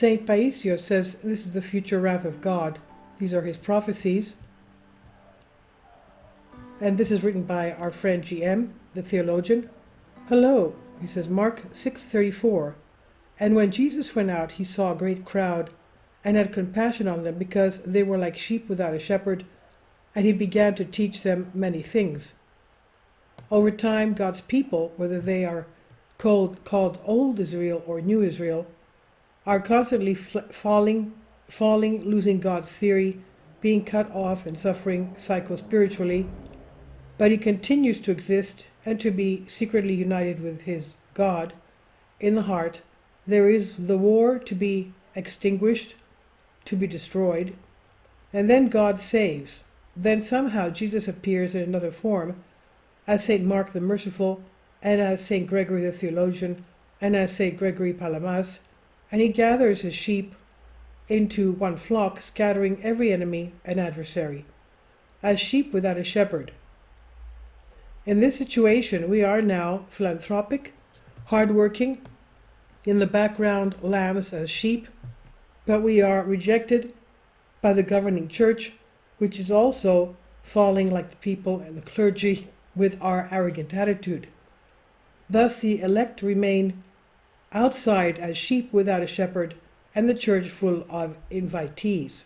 Saint Paisios says this is the future wrath of God. These are his prophecies. And this is written by our friend G.M., the theologian. Hello, he says, Mark 6:34. And when Jesus went out, he saw a great crowd and had compassion on them because they were like sheep without a shepherd, and he began to teach them many things. Over time, God's people, whether they are called Old Israel or New Israel, are constantly falling, losing God's theory, being cut off and suffering psycho-spiritually, but he continues to exist and to be secretly united with his God. In the heart, there is the war to be extinguished, to be destroyed, and then God saves. Then somehow Jesus appears in another form, as St. Mark the Merciful, and as St. Gregory the Theologian, and as St. Gregory Palamas, and he gathers his sheep into one flock, scattering every enemy and adversary, as sheep without a shepherd. In this situation, we are now philanthropic, hardworking, in the background lambs as sheep, but we are rejected by the governing church, which is also falling like the people and the clergy with our arrogant attitude. Thus the elect remain outside as sheep without a shepherd, and the church full of invitees.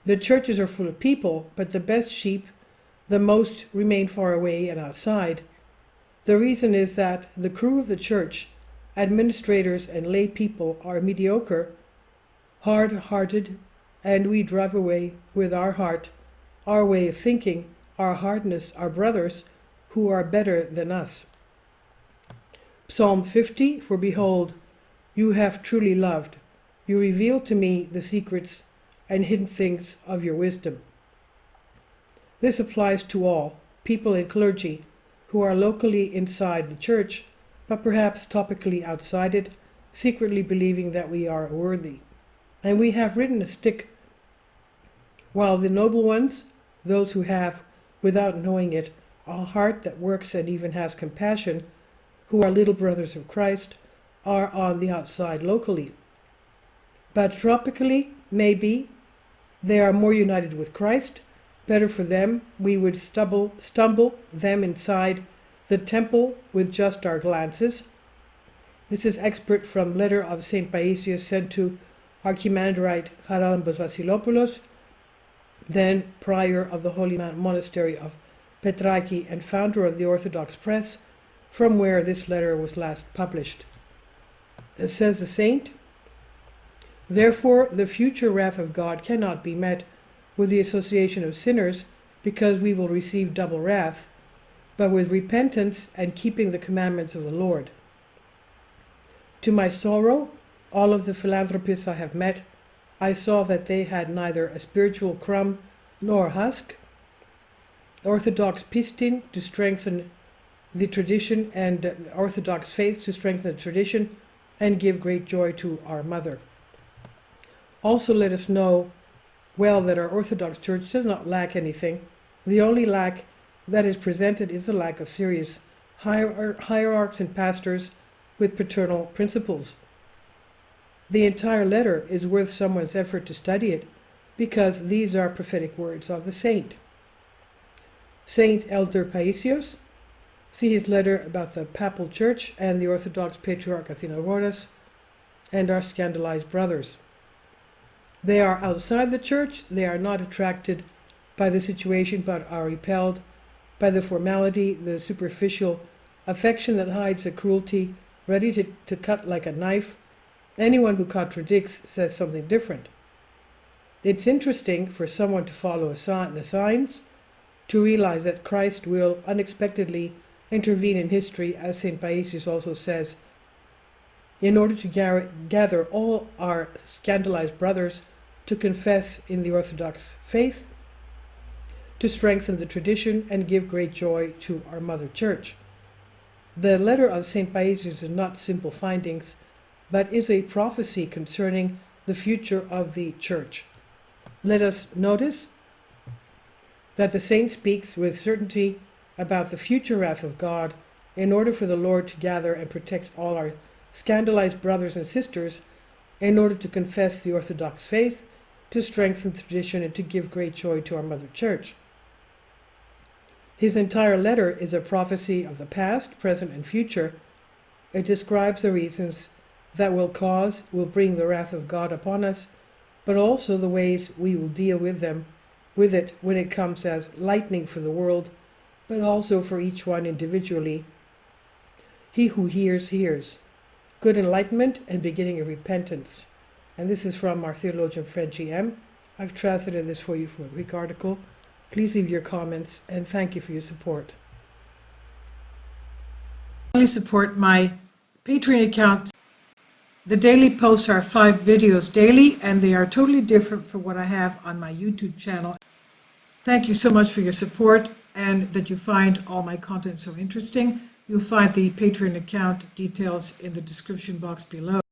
The churches are full of people, but the best sheep, the most, remain far away and outside. The reason is that the crew of the church, administrators and lay people, are mediocre, hard-hearted, and we drive away with our heart, our way of thinking, our hardness, our brothers who are better than us. Psalm 50, for behold, you have truly loved. You reveal to me the secrets and hidden things of your wisdom. This applies to all, people and clergy, who are locally inside the church, but perhaps topically outside it, secretly believing that we are worthy. And we have ridden a stick, while the noble ones, those who have, without knowing it, a heart that works and even has compassion, who are little brothers of Christ, are on the outside locally. But tropically, maybe, they are more united with Christ. Better for them, we would stumble them inside the temple with just our glances. This is excerpt from letter of St. Paisios sent to Archimandrite Charalambos Vasilopoulos, then prior of the Holy Monastery of Petraki and founder of the Orthodox Press, from where this letter was last published. It says the saint, therefore the future wrath of God cannot be met with the association of sinners, because we will receive double wrath, but with repentance and keeping the commandments of the Lord. To my sorrow, all of the philanthropists I have met, I saw that they had neither a spiritual crumb nor husk, Orthodox pistin to strengthen the tradition, and Orthodox faith to strengthen the tradition and give great joy to our Mother. Also let us know well that our Orthodox Church does not lack anything. The only lack that is presented is the lack of serious hierarchs and pastors with paternal principles. The entire letter is worth someone's effort to study it, because these are prophetic words of the saint. Saint Elder Paisios, see his letter about the Papal Church and the Orthodox Patriarch Athenagoras and our scandalized brothers. They are outside the church, they are not attracted by the situation, but are repelled by the formality, the superficial affection that hides a cruelty ready to cut like a knife. Anyone who contradicts says something different. It's interesting for someone to follow the signs, to realize that Christ will unexpectedly intervene in history, as St. Paisios also says, in order to gather all our scandalized brothers to confess in the Orthodox faith, to strengthen the tradition and give great joy to our Mother Church. The letter of St. Paisios is not simple findings, but is a prophecy concerning the future of the Church. Let us notice that the saint speaks with certainty about the future wrath of God in order for the Lord to gather and protect all our scandalized brothers and sisters in order to confess the Orthodox faith, to strengthen tradition, and to give great joy to our Mother Church. His entire letter is a prophecy of the past, present, and future. It describes the reasons that will bring the wrath of God upon us, but also the ways we will deal with it when it comes as lightning for the world, but also for each one individually. He who hears, hears. Good enlightenment and beginning of repentance. And this is from our theologian friend GM. I've translated this for you from a Greek article. Please leave your comments, and thank you for your support. Please support my Patreon account. The daily posts are 5 videos daily, and they are totally different from what I have on my YouTube channel. Thank you so much for your support, and that you find all my content so interesting. You'll find the Patreon account details in the description box below.